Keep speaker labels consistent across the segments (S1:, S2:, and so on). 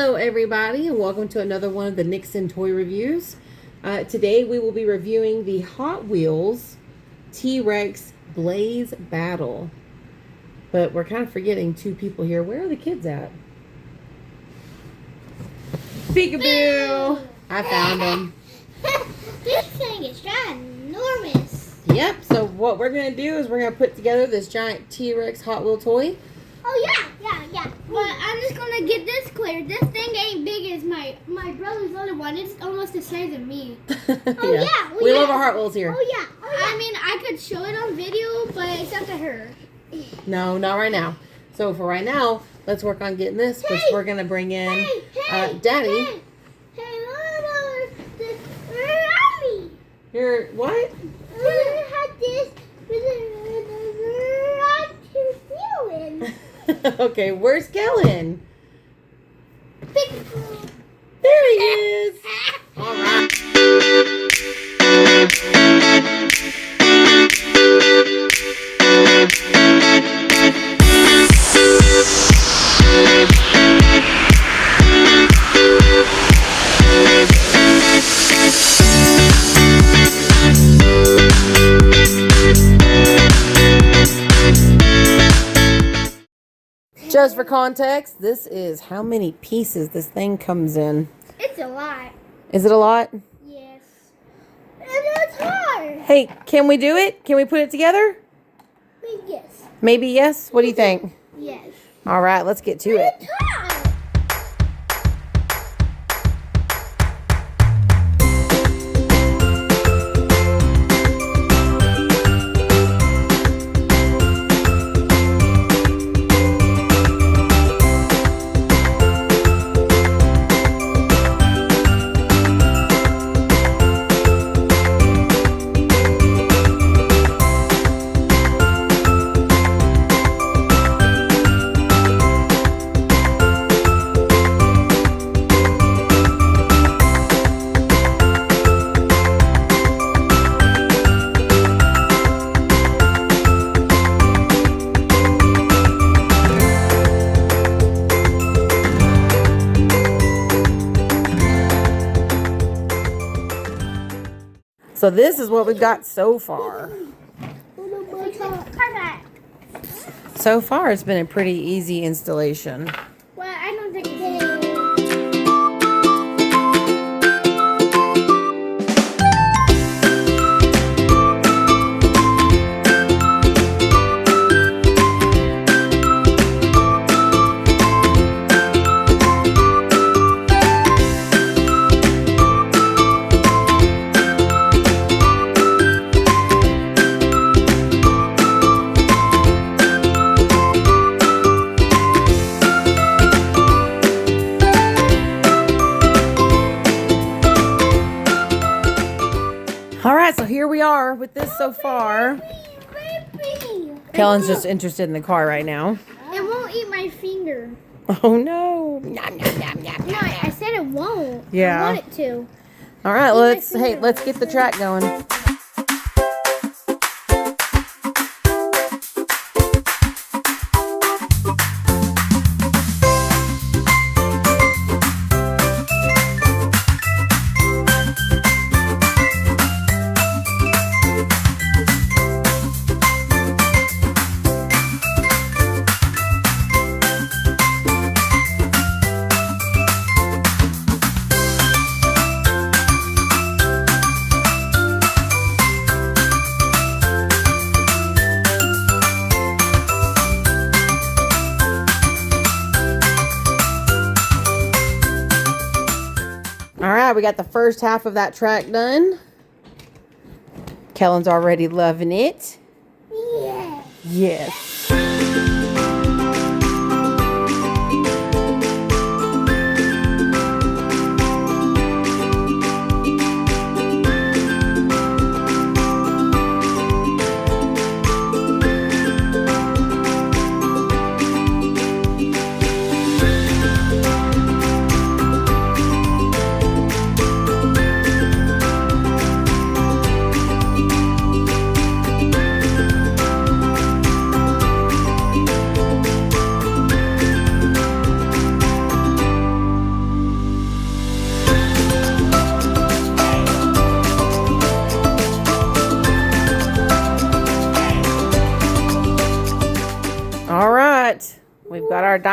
S1: Hello everybody and welcome to another one of the Nixon toy reviews. Today we will be reviewing the Hot Wheels T-Rex Blaze Battle. But we're kind of forgetting two people here. Where are the kids at? Peekaboo! I found them.
S2: This thing is ginormous.
S1: Yep, so what we're going to do is we're going to put together this giant T-Rex Hot Wheel toy.
S2: Oh yeah. But I'm just gonna get this clear. This thing ain't big as my brother's other one. It's almost the size of me. Oh yeah.
S1: We love our Hot Wheels here.
S2: Oh yeah. I mean, I could show it on video, but it's up to her.
S1: No, not right now. So for right now, let's work on getting this, which we're going to bring in Daddy.
S2: Hey, where are we?
S1: You're what?
S2: We had this.
S1: Okay, where's Kellen?
S2: Big.
S1: There he is. All right. Just for context, this is how many pieces this thing comes in.
S2: It's a lot.
S1: Is it a lot?
S2: Yes. And it's hard.
S1: Hey, can we do it? Can we put it together?
S2: Yes.
S1: Maybe yes? What do you think?
S2: Yes.
S1: All right, let's get to it.
S2: It's hard.
S1: So this is what we've got so far. So far, it's been a pretty easy installation.
S2: Well, I don't think it's
S1: All right, so here we are with this so far. Kellen's just interested in the car right now.
S2: It won't eat my finger.
S1: Oh no! Nom, nom, nom, nom,
S2: No,
S1: nom.
S2: I said it won't.
S1: Yeah.
S2: I want it to.
S1: All right, let's get the track going. All right, we got the first half of that track done. Kellen's already loving it.
S2: Yeah.
S1: Yes.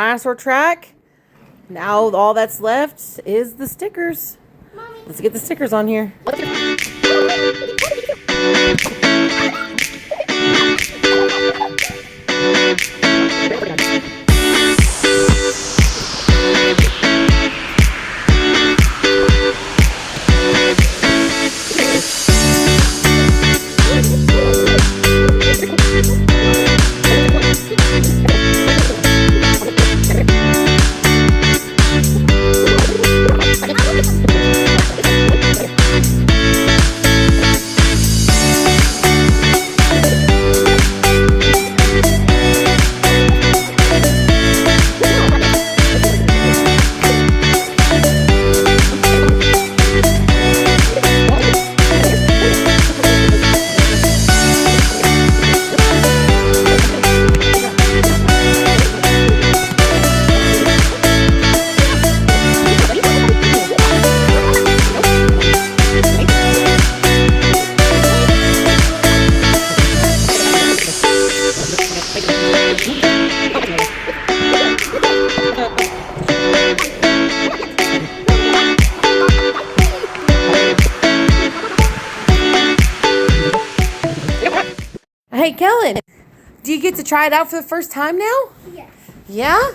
S1: dinosaur track. Now all that's left is the stickers.
S2: Mommy.
S1: Let's get the stickers on here. Hey, Kellen, do you get to try it out for the first time now?
S2: Yes.
S1: Yeah?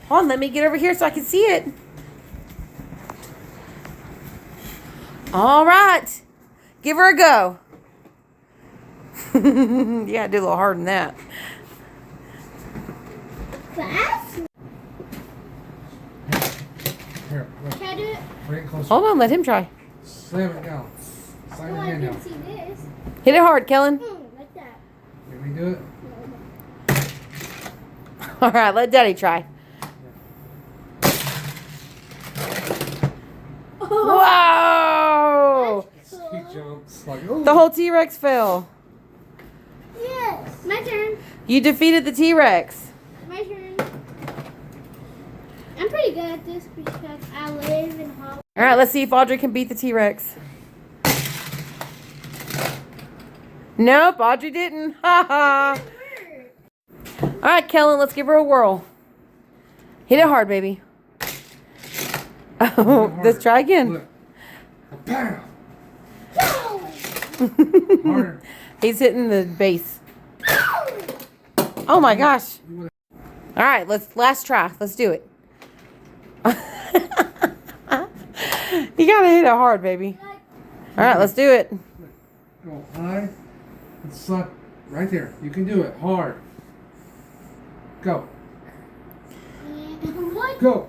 S1: Hold on, let me get over here so I can see it. All right. Give her a go. You gotta do a little harder than that.
S2: Fast?
S3: Here, look.
S2: Can I do it?
S3: Bring it closer.
S1: Hold on, let him try.
S3: Slam it down. Slam
S2: Oh,
S3: your
S2: I
S3: hand
S2: can
S3: down.
S2: see this.
S1: Hit it hard, Kellen.
S2: Like that.
S3: Can we do it?
S1: All right, let Daddy try. Whoa!
S3: He jumps like, oh.
S1: The whole T-Rex fell.
S2: Yes. My turn.
S1: You defeated the T-Rex.
S2: My turn. I'm pretty good at this because I live in Hollywood.
S1: All right, let's see if Audrey can beat the T-Rex. Nope, Audrey didn't. Ha ha. All right, Kellen, let's give her a whirl. Hit it hard, baby. Oh, let's try again.
S3: Look. Bam!
S2: Go!
S3: Harder.
S1: He's hitting the base. Oh my gosh. All right, last try. Let's do it. You gotta hit it hard, baby. All right, let's do it.
S3: Go high and suck right there. You can do it. Hard. Go.
S2: What?
S3: Go.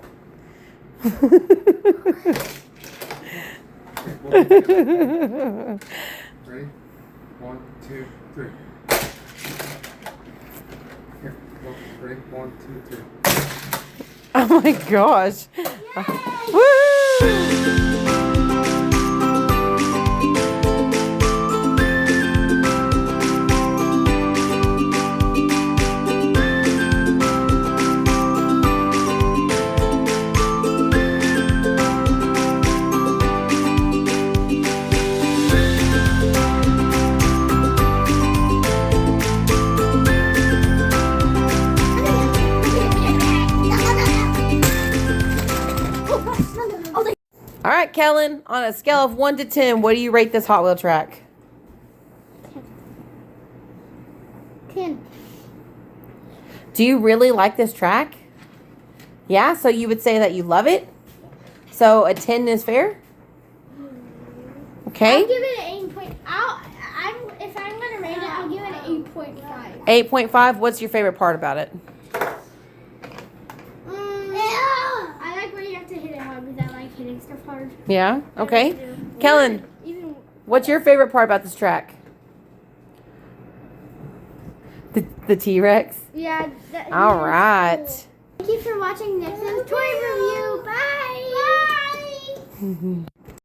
S3: Ready? 1, 2, 3. Here. Go. Ready? 1, 2, 3.
S1: Oh my gosh. Woo! All right, Kellen, on a scale of 1 to 10, what do you rate this Hot Wheel track?
S2: 10.
S1: Do you really like this track? Yeah, so you would say that you love it? So a 10 is fair? Okay.
S2: I'll give it an 8 point. If I'm gonna rate it, I'll give it an 8.5.
S1: 8.5. What's your favorite part about it?
S2: I like where you have to hit it hard because I like hitting stuff hard.
S1: Yeah? Okay.
S2: I do.
S1: Kellen,
S2: Even
S1: what's your favorite part about this track? The T-Rex?
S2: yeah.
S1: All right.
S2: Thank you for watching Nixon's toy review. Bye. Bye.